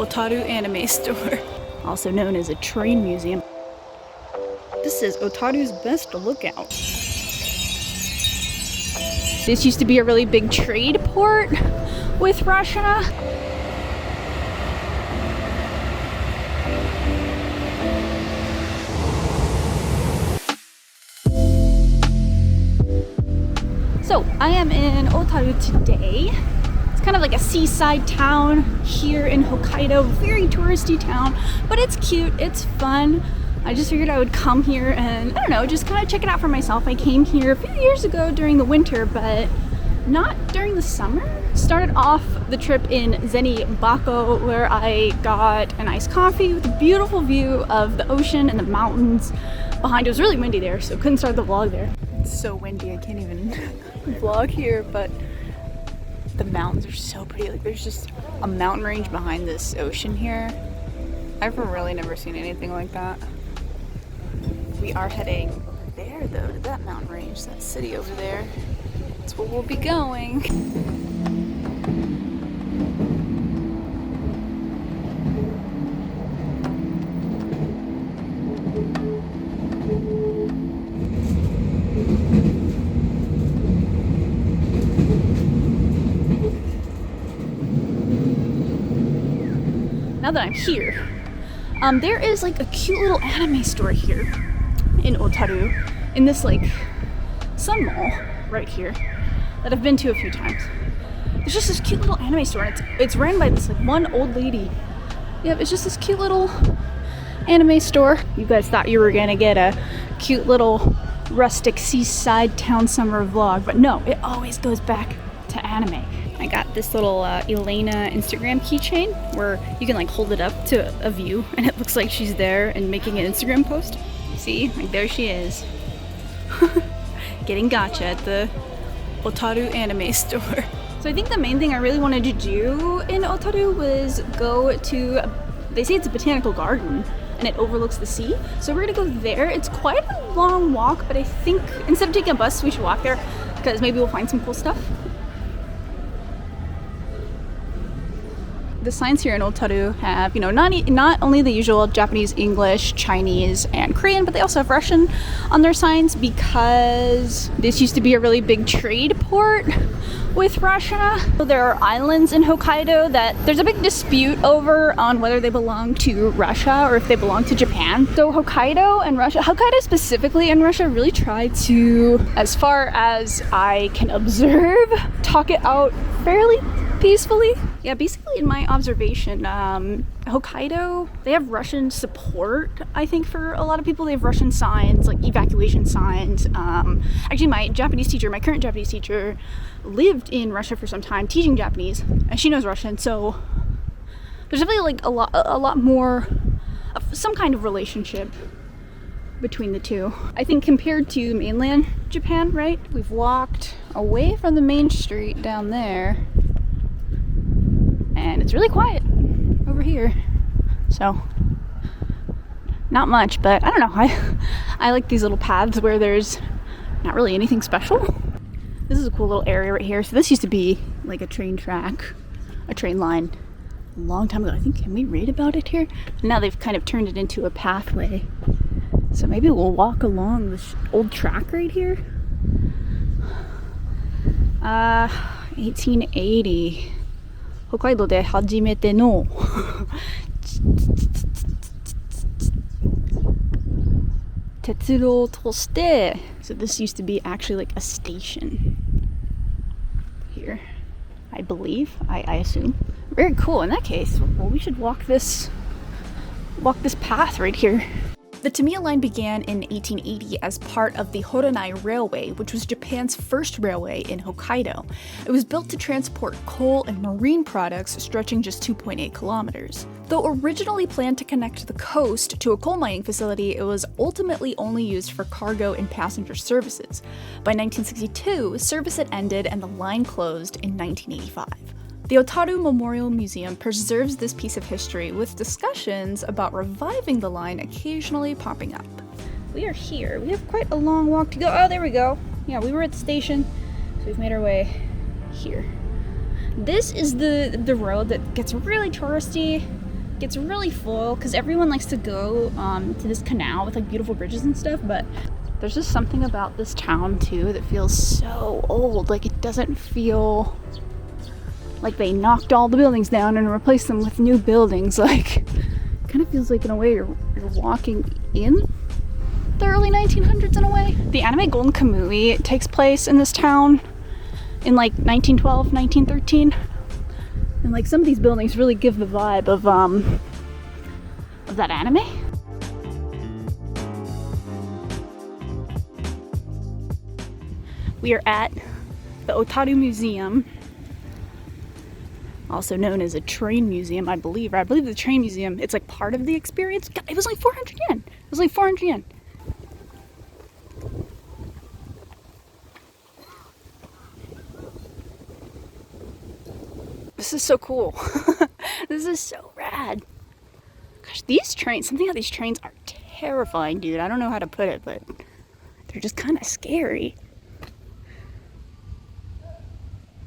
Otaru anime store, also known as a train museum. This is Otaru's best lookout. This used to be a really big trade port with Russia. So I am in Otaru today. It's kind of like a seaside town here in Hokkaido, very touristy town, but it's cute, it's fun. I just figured I would come here and, I don't know, just kind of check it out for myself. I came here a few years ago during the winter, but not during the summer. Started off the trip in Bako, where I got an iced coffee with a beautiful view of the ocean and the mountains behind. It was really windy there, so couldn't start the vlog there. It's so windy, I can't even vlog here, but the mountains are so pretty. Like, there's just a mountain range behind this ocean here. I've really never seen anything like that. We are heading over there though, to that mountain range, that city over there. That's where we'll be going. Now that I'm here, there is like a cute little anime store here in Otaru, in this like sun mall right here that I've been to a few times. There's just this cute little anime store, and it's ran by this like one old lady. Yep, it's just this cute little anime store. You guys thought you were gonna get a cute little rustic seaside town summer vlog, but no, it always goes back to anime. I got this little Elena Instagram keychain where you can like hold it up to a view and it looks like she's there and making an Instagram post. See, like there she is. Getting gotcha at the Otaru anime store. So I think the main thing I really wanted to do in Otaru was go to, they say it's a botanical garden and it overlooks the sea. So we're gonna go there. It's quite a long walk, but I think instead of taking a bus, we should walk there because maybe we'll find some cool stuff. The signs here in Otaru have, you know, not only the usual Japanese, English, Chinese, and Korean, but they also have Russian on their signs because this used to be a really big trade port with Russia. So there are islands in Hokkaido that there's a big dispute over on whether they belong to Russia or if they belong to Japan. So Hokkaido and Russia, Hokkaido specifically and Russia really try to, as far as I can observe, talk it out fairly peacefully. Yeah, basically in my observation, Hokkaido, they have Russian support, I think, for a lot of people. They have Russian signs, like evacuation signs. Actually, my current Japanese teacher lived in Russia for some time teaching Japanese, and she knows Russian, so there's definitely like a lot more of some kind of relationship between the two. I think compared to mainland Japan, right? We've walked away from the main street down there, and it's really quiet over here. So, not much, but I don't know. I like these little paths where there's not really anything special. This is a cool little area right here. So this used to be like a train track, a train line a long time ago. I think, can we read about it here? Now they've kind of turned it into a pathway. So maybe we'll walk along this old track right here. 1880. 北海道で初めての鉄道として So this used to be actually like a station here, I believe, I assume. Very cool. In that case, well, we should walk this path right here. The Temiya line began in 1880 as part of the Horonai Railway, which was Japan's first railway in Hokkaido. It was built to transport coal and marine products stretching just 2.8 kilometers. Though originally planned to connect the coast to a coal mining facility, it was ultimately only used for cargo and passenger services. By 1962, service had ended and the line closed in 1985. The Otaru Memorial Museum preserves this piece of history with discussions about reviving the line occasionally popping up. We are here. We have quite a long walk to go. Oh, there we go. Yeah, we were at the station, so we've made our way here. This is the road that gets really touristy gets really full because everyone likes to go to this canal with like beautiful bridges and stuff, but there's just something about this town too that feels so old. Like it doesn't feel like they knocked all the buildings down and replaced them with new buildings. Like it kind of feels like in a way you're walking in the early 1900s in a way. The anime Golden Kamuy takes place in this town in like 1912, 1913. And like some of these buildings really give the vibe of that anime. We are at the Otaru Museum, also known as a train museum, I believe. I believe the train museum, it's like part of the experience. God, it was like 400 yen. It was like 400 yen. This is so cool. This is so rad. Gosh, these trains, something about these trains are terrifying, dude. I don't know how to put it, but they're just kind of scary.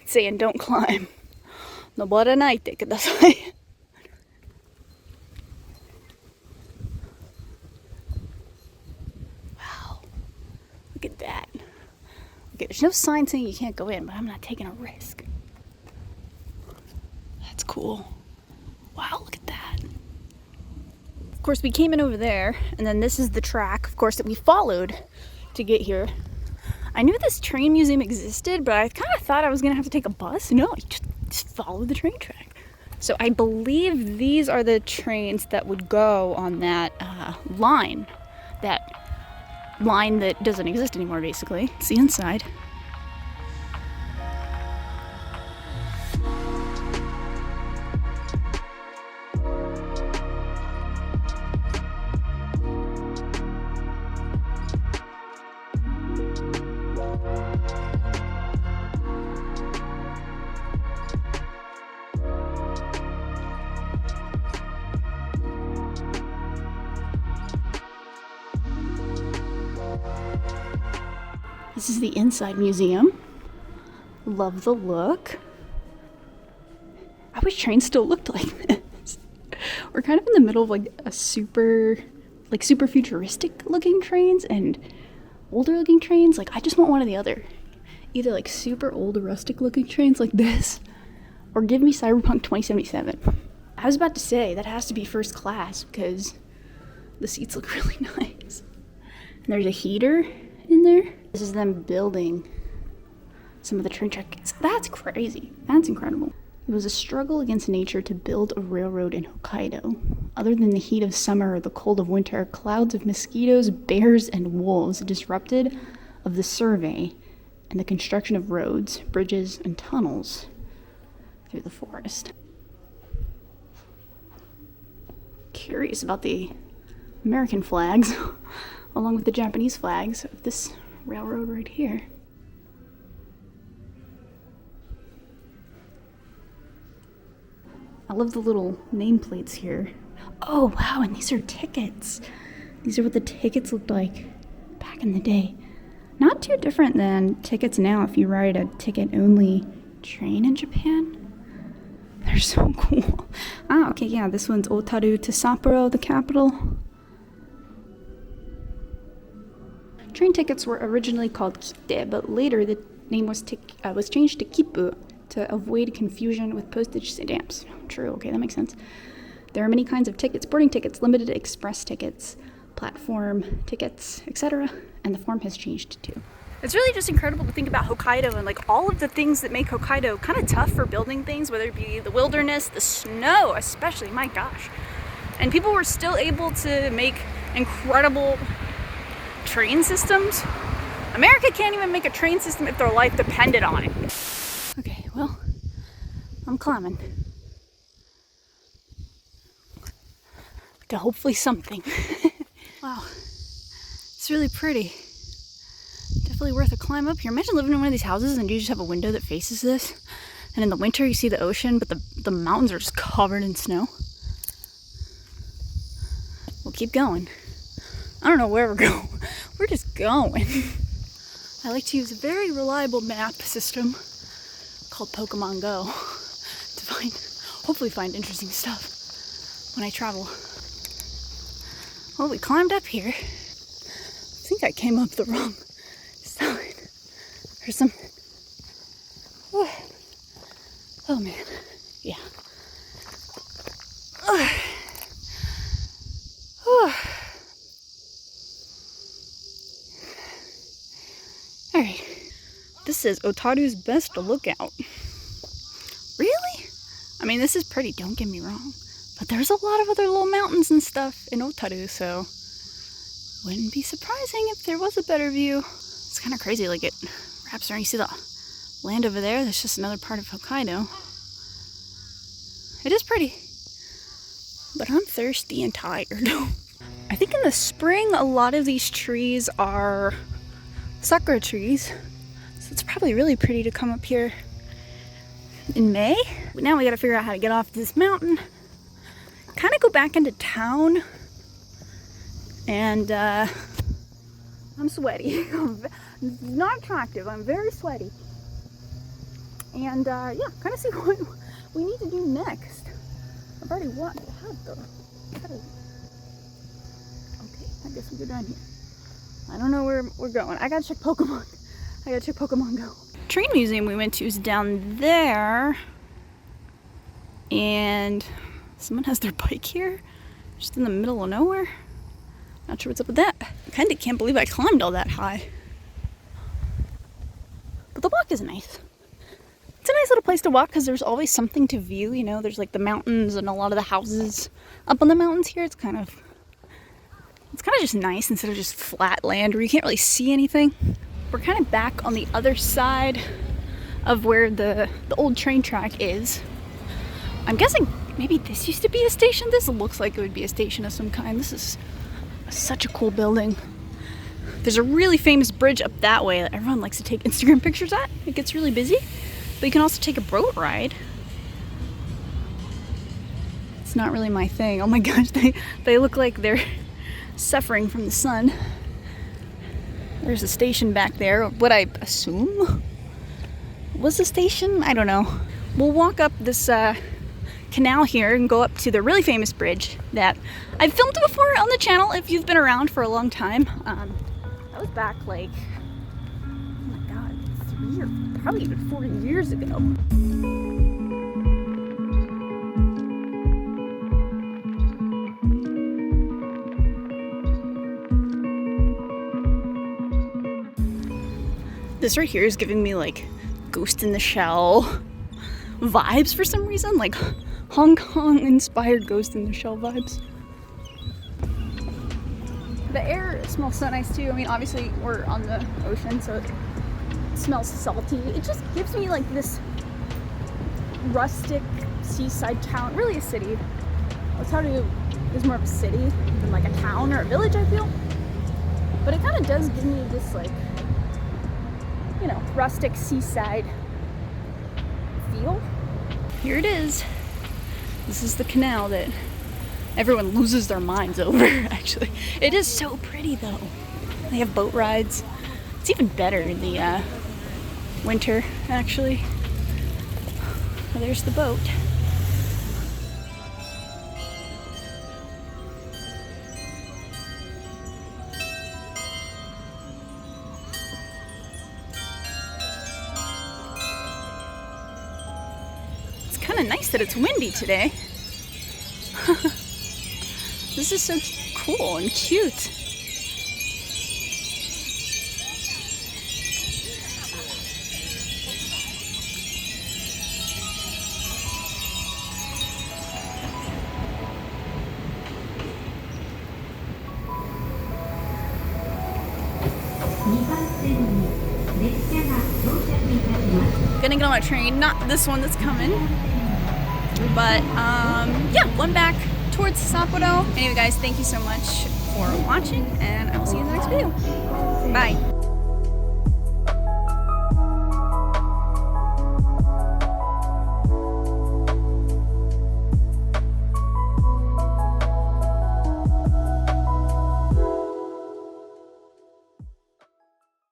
Saying don't climb. Noboranai kudasai. Wow. Look at that. Okay, there's no sign saying you can't go in, but I'm not taking a risk. That's cool. Wow, look at that. Of course, we came in over there, and then this is the track, of course, that we followed to get here. I knew this train museum existed, but I kind of thought I was going to have to take a bus. No, I just follow the train track. So I believe these are the trains that would go on that line. That line that doesn't exist anymore, basically. See inside. This is the inside museum. Love the look. I wish trains still looked like this. We're kind of in the middle of like a super futuristic looking trains and older looking trains. Like I just want one or the other. Either like super old rustic looking trains like this, or give me Cyberpunk 2077. I was about to say that has to be first class because the seats look really nice. And there's a heater in there. This is them building some of the train tracks. That's crazy. That's incredible. It was a struggle against nature to build a railroad in Hokkaido. Other than the heat of summer or the cold of winter, clouds of mosquitoes, bears, and wolves disrupted of the survey and the construction of roads, bridges, and tunnels through the forest. Curious about the American flags along with the Japanese flags of this railroad right here. I love the little nameplates here. Oh wow, and these are tickets. These are what the tickets looked like back in the day. Not too different than tickets now if you ride a ticket-only train in Japan. They're so cool. Ah, okay, yeah, this one's Otaru to Sapporo, the capital. Train tickets were originally called kite, but later the name was changed to kippu to avoid confusion with postage stamps. True, okay, that makes sense. There are many kinds of tickets: boarding tickets, limited express tickets, platform tickets, etc. And the form has changed too. It's really just incredible to think about Hokkaido and like all of the things that make Hokkaido kind of tough for building things, whether it be the wilderness, the snow especially, my gosh. And people were still able to make incredible train systems. America can't even make a train system if their life depended on it. Okay, well, I'm climbing. To hopefully something. Wow, it's really pretty. Definitely worth a climb up here. Imagine living in one of these houses and you just have a window that faces this. And in the winter you see the ocean, but the mountains are just covered in snow. We'll keep going. I don't know where we're going. We're just going. I like to use a very reliable map system called Pokemon Go to hopefully find interesting stuff when I travel. Well, we climbed up here. I think I came up the wrong side or something. Oh man, yeah. Alright, this is Otaru's best lookout. Really? I mean, this is pretty, don't get me wrong. But there's a lot of other little mountains and stuff in Otaru, so wouldn't be surprising if there was a better view. It's kind of crazy, like it wraps around. You see the land over there? That's just another part of Hokkaido. It is pretty, but I'm thirsty and tired. I think in the spring, a lot of these trees are sakura trees, so it's probably really pretty to come up here in May. But now we gotta figure out how to get off this mountain, kind of go back into town, and I'm sweaty. Not attractive, I'm very sweaty. And yeah, kind of see what we need to do next. I've already walked. Okay, I guess we go down here. I don't know where we're going. I gotta check Pokemon. I gotta check Pokemon Go. Train museum we went to is down there. And someone has their bike here, just in the middle of nowhere. Not sure what's up with that. I kinda can't believe I climbed all that high. But the walk is nice. It's a nice little place to walk because there's always something to view, you know. There's like the mountains and a lot of the houses up on the mountains here. It's kind of just nice instead of just flat land where you can't really see anything. We're kind of back on the other side of where the old train track is. I'm guessing maybe this used to be a station. This looks like it would be a station of some kind. This is such a cool building. There's a really famous bridge up that way that everyone likes to take Instagram pictures at. It gets really busy. But you can also take a boat ride. It's not really my thing. Oh my gosh, they look like they're suffering from the sun. There's a station back there. What I assume was a station? I don't know. We'll walk up this canal here and go up to the really famous bridge that I've filmed before on the channel if you've been around for a long time. That was back like, oh my god, 3 or probably even 4 years ago. This right here is giving me like Ghost in the Shell vibes for some reason, like Hong Kong inspired Ghost in the Shell vibes. The air smells so nice too. I mean, obviously we're on the ocean, so it smells salty. It just gives me like this rustic seaside town, really a city. Otaru is more of a city than like a town or a village, I feel. But it kind of does give me this like, you know, rustic seaside feel. Here it is. This is the canal that everyone loses their minds over, actually. It is so pretty though. They have boat rides. It's even better in the winter, actually. Oh, there's the boat. It's kind of nice that it's windy today. This is so cool and cute. Gonna get on a train, not this one that's coming, but yeah, one back towards Sapporo. Anyway guys, thank you so much for watching, and I will see you in the next video. Bye.